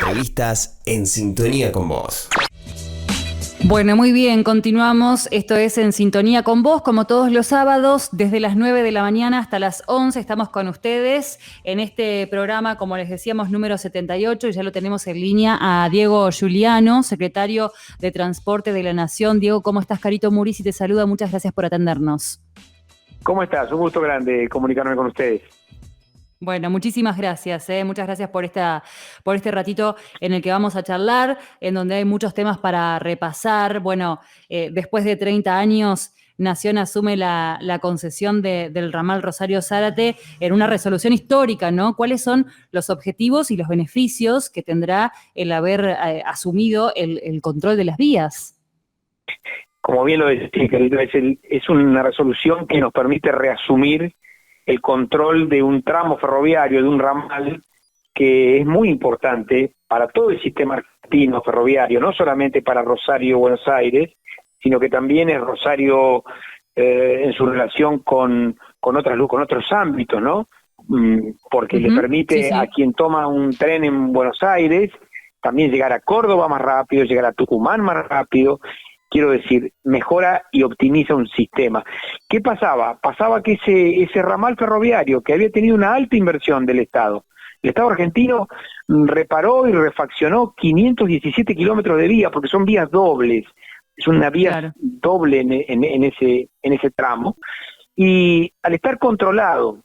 entrevistas en sintonía con vos. Bueno, muy bien, continuamos. Esto es En Sintonía con Vos, como todos los sábados, desde las 9 de la mañana hasta las 11 estamos con ustedes en este programa, como les decíamos, número 78, y ya lo tenemos en línea a Diego Giuliano, secretario de Transporte de la Nación. Diego, ¿cómo estás? Carito Murisi te saluda, muchas gracias por atendernos. ¿Cómo estás? Un gusto grande comunicarme con ustedes. Bueno, muchísimas gracias, muchas gracias por este ratito en el que vamos a charlar, en donde hay muchos temas para repasar. Bueno, después de 30 años, Nación asume la concesión del ramal Rosario Zárate en una resolución histórica, ¿no? ¿Cuáles son los objetivos y los beneficios que tendrá el haber asumido el control de las vías? Como bien lo decís, querido, es una resolución que nos permite reasumir el control de un tramo ferroviario, de un ramal que es muy importante para todo el sistema argentino ferroviario, no solamente para Rosario Buenos Aires, sino que también es Rosario en su relación con otros ámbitos, ¿no? Porque le permite a quien toma un tren en Buenos Aires también llegar a Córdoba más rápido, llegar a Tucumán más rápido. Quiero decir, mejora y optimiza un sistema. ¿Qué pasaba? Pasaba que ese ramal ferroviario, que había tenido una alta inversión del Estado, el Estado argentino reparó y refaccionó 517 kilómetros de vía, porque son vías dobles, es una vía doble en ese tramo, y al estar controlado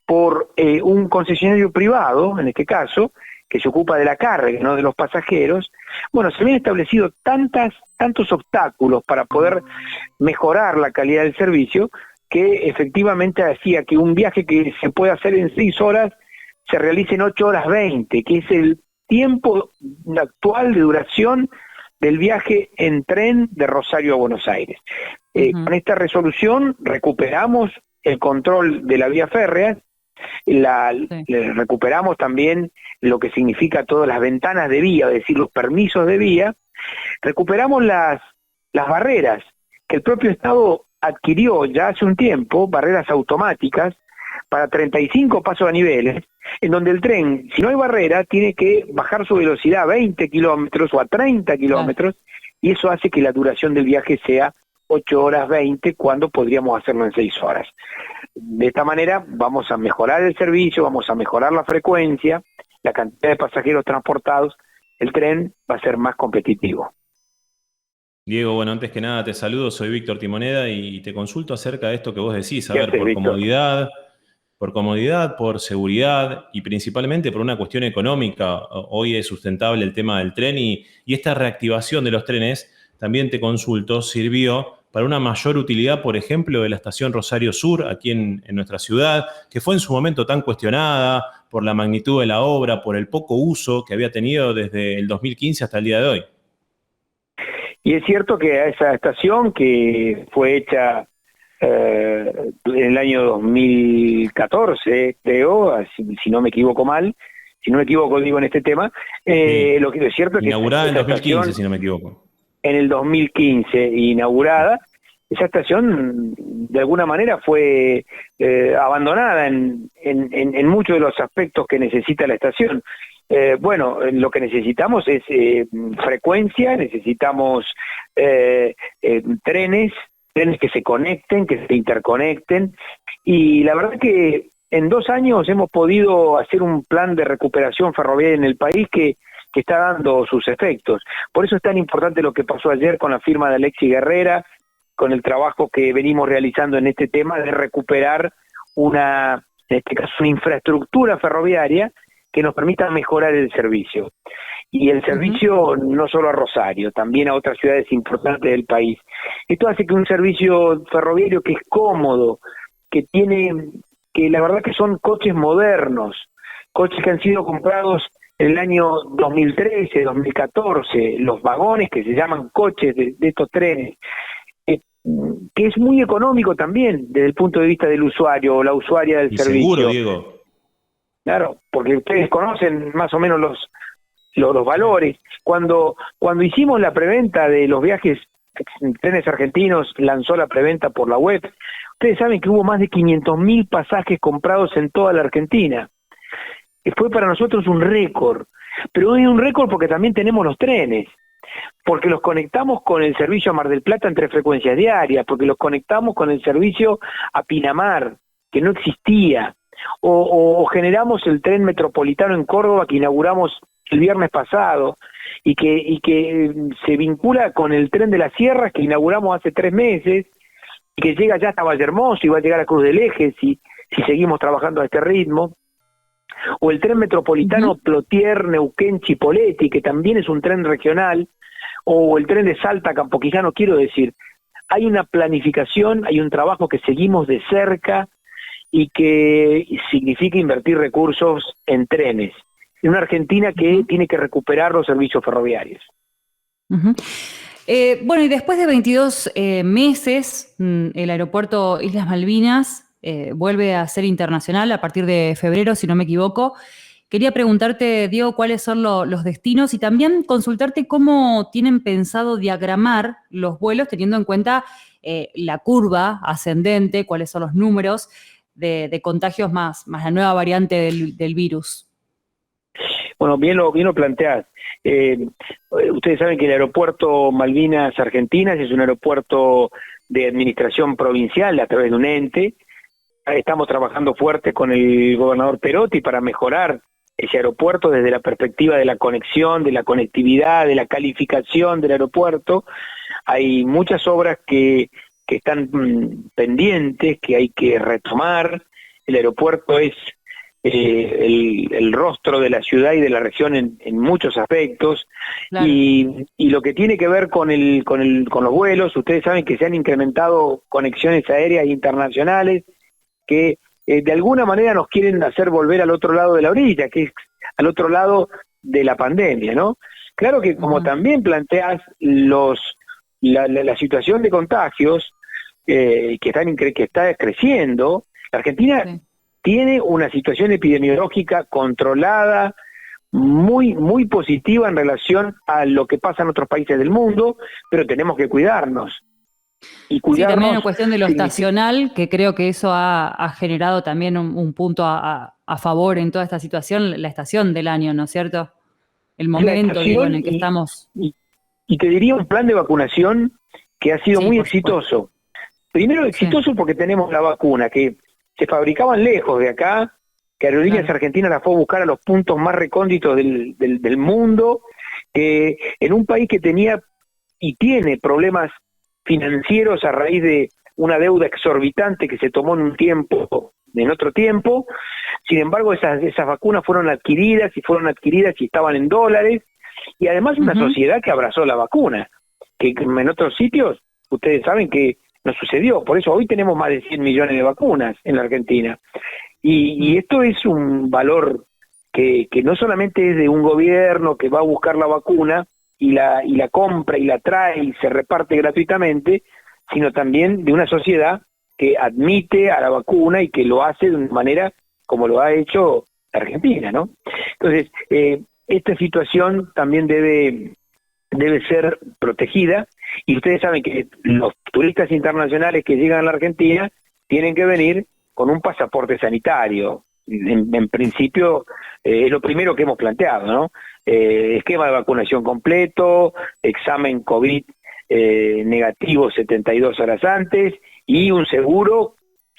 por un concesionario privado, en este caso, que se ocupa de la carga, no de los pasajeros, bueno, se habían establecido tantos obstáculos para poder mejorar la calidad del servicio, que efectivamente hacía que un viaje que se puede hacer en 6 horas, se realice en 8 horas 20, que es el tiempo actual de duración del viaje en tren de Rosario a Buenos Aires. Con esta resolución recuperamos el control de la vía férrea, recuperamos también lo que significa todas las ventanas de vía, es decir, los permisos de vía, recuperamos las barreras que el propio Estado adquirió ya hace un tiempo, barreras automáticas para 35 pasos a niveles, en donde el tren, si no hay barrera, tiene que bajar su velocidad a 20 kilómetros o a 30 kilómetros, y eso hace que la duración del viaje sea 8 horas 20, cuando podríamos hacerlo en 6 horas. De esta manera vamos a mejorar el servicio, vamos a mejorar la frecuencia, la cantidad de pasajeros transportados, el tren va a ser más competitivo. Diego, bueno, antes que nada te saludo, soy Víctor Timoneda y te consulto acerca de esto que vos decís, a ver, Víctor? por comodidad, por seguridad y principalmente por una cuestión económica. Hoy es sustentable el tema del tren y esta reactivación de los trenes, también te consulto, sirvió para una mayor utilidad, por ejemplo, de la estación Rosario Sur, aquí en nuestra ciudad, que fue en su momento tan cuestionada por la magnitud de la obra, por el poco uso que había tenido desde el 2015 hasta el día de hoy. Y es cierto que a esa estación, que fue hecha en el año 2014, creo, si no me equivoco digo en este tema, lo que es cierto es que inaugurada en 2015, si no me equivoco. En el 2015 inaugurada, esa estación de alguna manera fue abandonada en muchos de los aspectos que necesita la estación. Bueno, lo que necesitamos es frecuencia, necesitamos trenes que se conecten, que se interconecten, y la verdad que en 2 años hemos podido hacer un plan de recuperación ferroviaria en el país que está dando sus efectos. Por eso es tan importante lo que pasó ayer con la firma de Alexis Guerrera, con el trabajo que venimos realizando en este tema de recuperar en este caso, una infraestructura ferroviaria que nos permita mejorar el servicio. Y el servicio no solo a Rosario, también a otras ciudades importantes del país. Esto hace que un servicio ferroviario que es cómodo, que la verdad que son coches modernos, coches que han sido comprados en el año 2013, 2014, los vagones que se llaman coches de estos trenes, que es muy económico también desde el punto de vista del usuario o la usuaria del servicio. Seguro, Diego. Claro, porque ustedes conocen más o menos los valores. Cuando hicimos la preventa de los viajes, Trenes Argentinos lanzó la preventa por la web, ustedes saben que hubo más de 500.000 pasajes comprados en toda la Argentina. Fue para nosotros un récord. Pero hoy es un récord porque también tenemos los trenes, porque los conectamos con el servicio a Mar del Plata en 3 frecuencias diarias, porque los conectamos con el servicio a Pinamar, que no existía, o generamos el tren metropolitano en Córdoba que inauguramos el viernes pasado, y que se vincula con el tren de las Sierras que inauguramos hace 3 meses, y que llega ya hasta Vallehermoso y va a llegar a Cruz del Eje si seguimos trabajando a este ritmo, o el tren metropolitano Plotier, Neuquén, Chipoleti, que también es un tren regional, o el tren de Salta, Campo Quijano. Quiero decir, hay una planificación, hay un trabajo que seguimos de cerca y que significa invertir recursos en trenes, en una Argentina que tiene que recuperar los servicios ferroviarios. Bueno, y después de 22 meses, el aeropuerto Islas Malvinas vuelve a ser internacional a partir de febrero, si no me equivoco. Quería preguntarte, Diego, cuáles son los destinos y también consultarte cómo tienen pensado diagramar los vuelos, teniendo en cuenta la curva ascendente, cuáles son los números de contagios más la nueva variante del virus. Bueno, bien lo planteás. Ustedes saben que el aeropuerto Malvinas Argentinas es un aeropuerto de administración provincial a través de un ente. Estamos trabajando fuerte con el gobernador Perotti para mejorar ese aeropuerto desde la perspectiva de la conexión, de la conectividad, de la calificación del aeropuerto. Hay muchas obras que están pendientes, que hay que retomar. El aeropuerto es el rostro de la ciudad y de la región en muchos aspectos. Claro. Y lo que tiene que ver con los vuelos, ustedes saben que se han incrementado conexiones aéreas internacionales que de alguna manera nos quieren hacer volver al otro lado de la orilla, que es al otro lado de la pandemia, ¿no? Claro que como también planteas la situación de contagios que está creciendo, la Argentina tiene una situación epidemiológica controlada, muy positiva en relación a lo que pasa en otros países del mundo, pero tenemos que cuidarnos. Y cuidarnos, también una cuestión de lo estacional, que creo que eso ha generado también un punto a favor en toda esta situación, la estación del año, ¿no es cierto? El momento en el que estamos. Y te diría un plan de vacunación que ha sido muy exitoso. Primero exitoso porque tenemos la vacuna, que se fabricaban lejos de acá, que Aerolíneas Argentinas la fue a buscar a los puntos más recónditos del mundo, en un país que tenía y tiene problemas financieros a raíz de una deuda exorbitante que se tomó en otro tiempo. Sin embargo, esas vacunas fueron adquiridas y estaban en dólares, y además una sociedad que abrazó la vacuna, que en otros sitios ustedes saben que no sucedió. Por eso hoy tenemos más de 100 millones de vacunas en la Argentina, y esto es un valor que no solamente es de un gobierno que va a buscar la vacuna y la compra y la trae y se reparte gratuitamente, sino también de una sociedad que admite a la vacuna y que lo hace de una manera como lo ha hecho Argentina, ¿no? Entonces, esta situación también debe ser protegida, y ustedes saben que los turistas internacionales que llegan a la Argentina tienen que venir con un pasaporte sanitario. En principio, es lo primero que hemos planteado, ¿no? Esquema de vacunación completo, examen COVID negativo 72 horas antes, y un seguro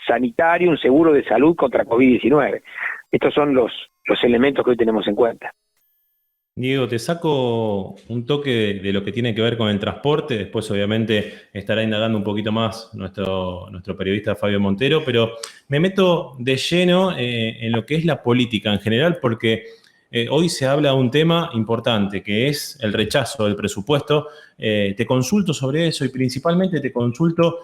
sanitario, un seguro de salud contra COVID-19. Estos son los elementos que hoy tenemos en cuenta. Diego, te saco un toque de lo que tiene que ver con el transporte. Después, obviamente, estará indagando un poquito más nuestro periodista Fabio Montero, pero me meto de lleno en lo que es la política en general, porque hoy se habla de un tema importante, que es el rechazo del presupuesto. Te consulto sobre eso y principalmente te consulto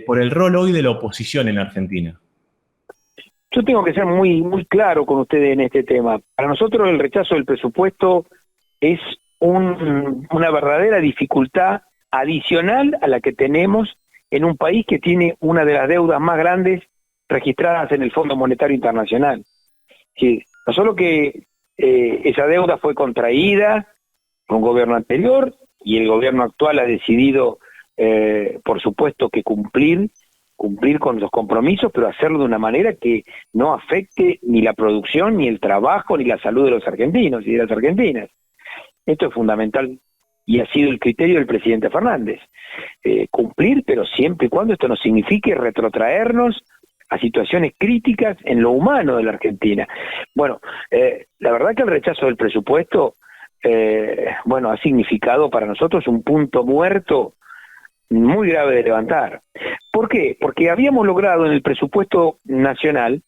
por el rol hoy de la oposición en Argentina. Yo tengo que ser muy claro con ustedes en este tema. Para nosotros el rechazo del presupuesto es una verdadera dificultad adicional a la que tenemos en un país que tiene una de las deudas más grandes registradas en el Fondo Monetario Internacional. Sí, no solo que esa deuda fue contraída con un gobierno anterior, y el gobierno actual ha decidido, por supuesto, que cumplir cumplir con los compromisos, pero hacerlo de una manera que no afecte ni la producción, ni el trabajo, ni la salud de los argentinos y de las argentinas. Esto es fundamental y ha sido el criterio del presidente Fernández. Cumplir, pero siempre y cuando esto no signifique retrotraernos a situaciones críticas en lo humano de la Argentina. Bueno, la verdad que el rechazo del presupuesto, ha significado para nosotros un punto muerto muy grave de levantar. ¿Por qué? Porque habíamos logrado en el presupuesto nacional,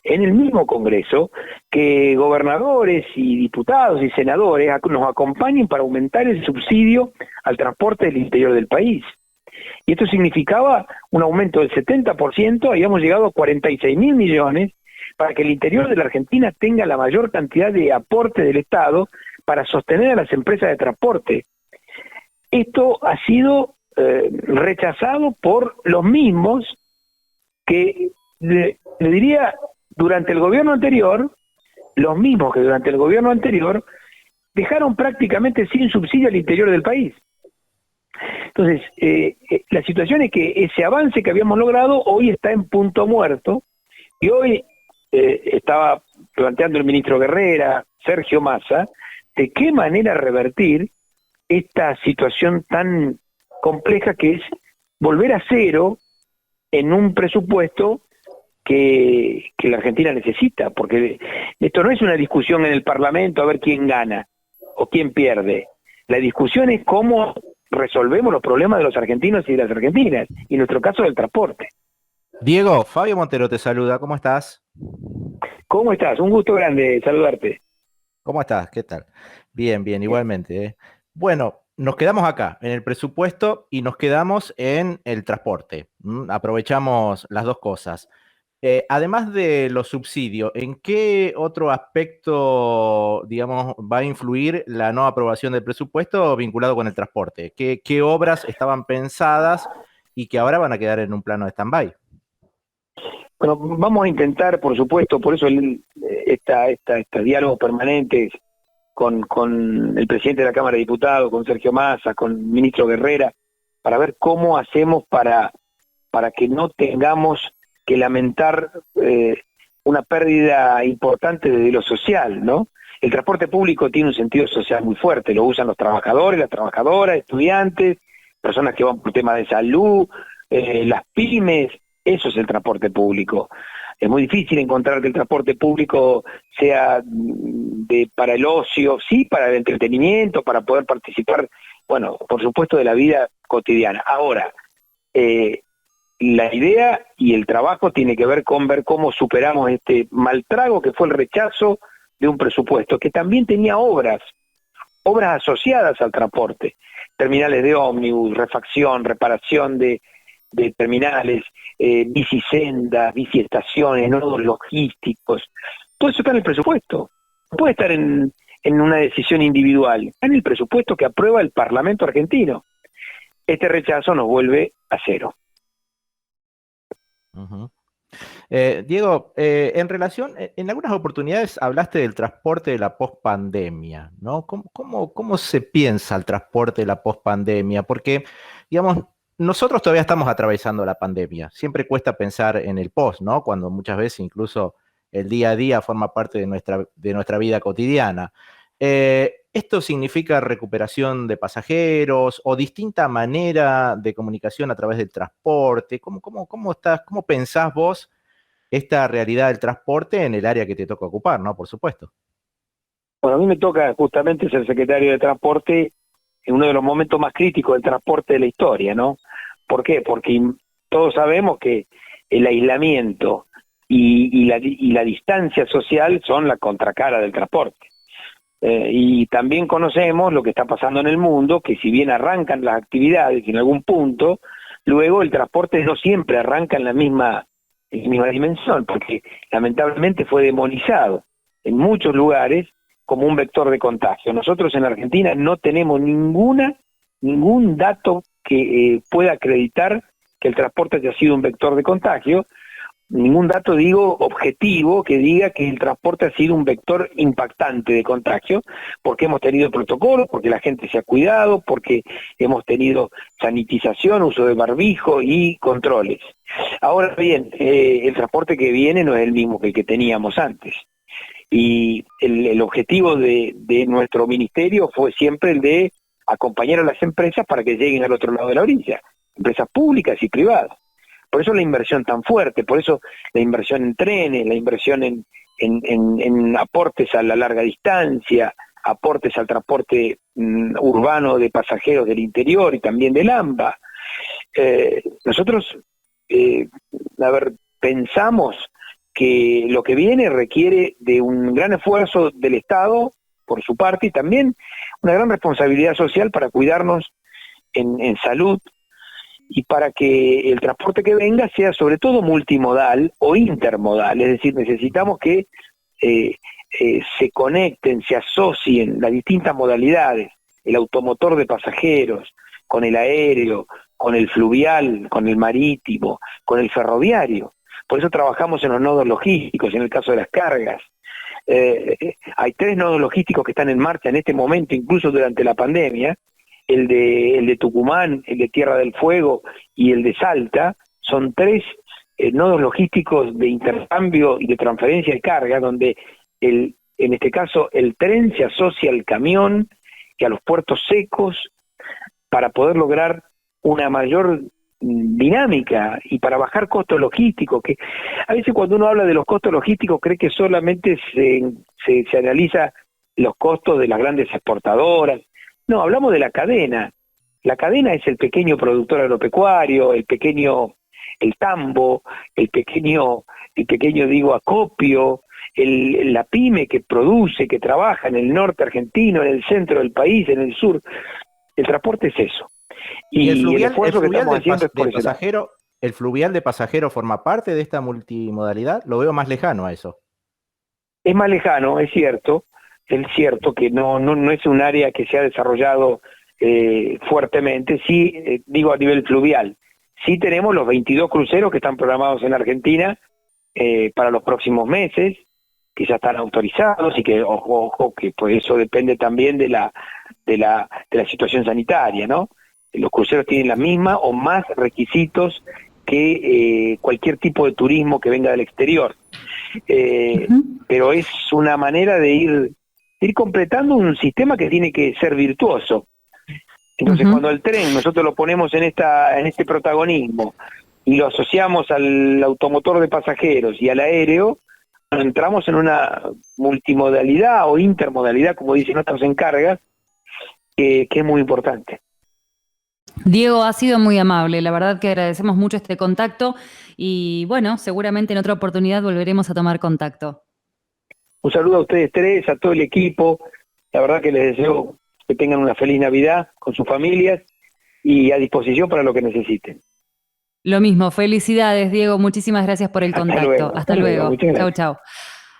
en el mismo Congreso, que gobernadores y diputados y senadores nos acompañen para aumentar el subsidio al transporte del interior del país. Y esto significaba un aumento del 70%, habíamos llegado a 46.000 millones, para que el interior de la Argentina tenga la mayor cantidad de aporte del Estado para sostener a las empresas de transporte. Esto ha sido rechazado por los mismos que, le diría, durante el gobierno anterior, dejaron prácticamente sin subsidio al interior del país. Entonces, la situación es que ese avance que habíamos logrado hoy está en punto muerto, y hoy estaba planteando el ministro Guerrera, Sergio Massa, de qué manera revertir esta situación tan compleja que es volver a cero en un presupuesto que la Argentina necesita, porque esto no es una discusión en el Parlamento a ver quién gana o quién pierde. La discusión es cómo resolvemos los problemas de los argentinos y de las argentinas, y en nuestro caso del transporte. Diego, Fabio Montero te saluda, ¿cómo estás? ¿Cómo estás? Un gusto grande saludarte. ¿Cómo estás? ¿Qué tal? Bien, igualmente, ¿eh? Bueno, nos quedamos acá, en el presupuesto, y nos quedamos en el transporte. Aprovechamos las dos cosas. Además de los subsidios, ¿en qué otro aspecto, digamos, va a influir la no aprobación del presupuesto vinculado con el transporte? ¿Qué obras estaban pensadas y que ahora van a quedar en un plano de stand-by? Bueno, vamos a intentar, por supuesto, por eso este diálogo permanente con el presidente de la Cámara de Diputados, con Sergio Massa, con el ministro Guerrera, para ver cómo hacemos para que no tengamos que lamentar una pérdida importante de lo social, ¿no? El transporte público tiene un sentido social muy fuerte, lo usan los trabajadores, las trabajadoras, estudiantes, personas que van por temas de salud, las pymes. Eso es el transporte público. Es muy difícil encontrar que el transporte público sea para el ocio, sí, para el entretenimiento, para poder participar, bueno, por supuesto, de la vida cotidiana. Ahora, la idea y el trabajo tiene que ver con ver cómo superamos este mal trago que fue el rechazo de un presupuesto que también tenía obras asociadas al transporte, terminales de ómnibus, refacción, reparación de terminales, bicisendas, biciestaciones, nodos logísticos. Todo eso está en el presupuesto. No puede estar en una decisión individual. Está en el presupuesto que aprueba el Parlamento argentino. Este rechazo nos vuelve a cero. Uh-huh. Diego, en relación, en algunas oportunidades hablaste del transporte de la pospandemia, ¿no? ¿Cómo se piensa el transporte de la pospandemia? Porque, digamos, nosotros todavía estamos atravesando la pandemia. Siempre cuesta pensar en el post, ¿no? Cuando muchas veces incluso el día a día forma parte de nuestra vida cotidiana. ¿Esto significa recuperación de pasajeros o distinta manera de comunicación a través del transporte? ¿Cómo pensás vos esta realidad del transporte en el área que te toca ocupar, ¿no? Por supuesto. Bueno, a mí me toca justamente ser secretario de Transporte en uno de los momentos más críticos del transporte de la historia, ¿no? ¿Por qué? Porque todos sabemos que el aislamiento y la distancia social son la contracara del transporte. Y también conocemos lo que está pasando en el mundo, que si bien arrancan las actividades en algún punto, luego el transporte no siempre arranca en la misma dimensión, porque lamentablemente fue demonizado en muchos lugares como un vector de contagio. Nosotros en Argentina no tenemos ningún dato que pueda acreditar que el transporte haya sido un vector de contagio. ningún dato, digo, objetivo que diga que el transporte ha sido un vector impactante de contagio, porque hemos tenido protocolos, porque la gente se ha cuidado, porque hemos tenido sanitización, uso de barbijo y controles. Ahora bien, el transporte que viene no es el mismo que el que teníamos antes. Y el objetivo de nuestro ministerio fue siempre el de acompañar a las empresas para que lleguen al otro lado de la orilla, empresas públicas y privadas. Por eso la inversión tan fuerte, por eso la inversión en trenes, la inversión en aportes a la larga distancia, aportes al transporte urbano de pasajeros del interior y también del AMBA. Nosotros, pensamos que lo que viene requiere de un gran esfuerzo del Estado, por su parte, y también una gran responsabilidad social para cuidarnos en salud, y para que el transporte que venga sea sobre todo multimodal o intermodal, es decir, necesitamos que se conecten, se asocien las distintas modalidades, el automotor de pasajeros, con el aéreo, con el fluvial, con el marítimo, con el ferroviario. Por eso trabajamos en los nodos logísticos, en el caso de las cargas. Hay 3 nodos logísticos que están en marcha en este momento, incluso durante la pandemia, el de Tucumán, el de Tierra del Fuego y el de Salta. Son 3 nodos logísticos de intercambio y de transferencia de carga, donde en este caso el tren se asocia al camión y a los puertos secos para poder lograr una mayor dinámica y para bajar costos logísticos, que a veces cuando uno habla de los costos logísticos cree que solamente se analiza los costos de las grandes exportadoras. No, hablamos de la cadena. La cadena es el pequeño productor agropecuario, el tambo, el pequeño digo acopio, la pyme que produce, que trabaja en el norte argentino, en el centro del país, en el sur. El transporte es eso. Y el esfuerzo que estamos haciendo es por eso. ¿El fluvial de pasajero forma parte de esta multimodalidad? Lo veo más lejano a eso. Es más lejano, es cierto que no es un área que se ha desarrollado fuertemente, sí, digo a nivel fluvial. Sí tenemos los 22 cruceros que están programados en Argentina para los próximos meses, que ya están autorizados y que, ojo, que pues eso depende también de la situación sanitaria, ¿no? Los cruceros tienen la misma o más requisitos que cualquier tipo de turismo que venga del exterior. Pero es una manera de ir completando un sistema que tiene que ser virtuoso. Entonces, cuando el tren nosotros lo ponemos en este protagonismo y lo asociamos al automotor de pasajeros y al aéreo, entramos en una multimodalidad o intermodalidad, como dicen otros en cargas, que es muy importante. Diego, ha sido muy amable, la verdad que agradecemos mucho este contacto y bueno, seguramente en otra oportunidad volveremos a tomar contacto. Un saludo a ustedes 3, a todo el equipo, la verdad que les deseo que tengan una feliz Navidad con sus familias y a disposición para lo que necesiten. Lo mismo, felicidades Diego, muchísimas gracias por el contacto. Hasta luego. Chau, chau.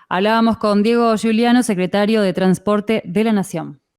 Hablábamos con Diego Giuliano, secretario de Transporte de la Nación.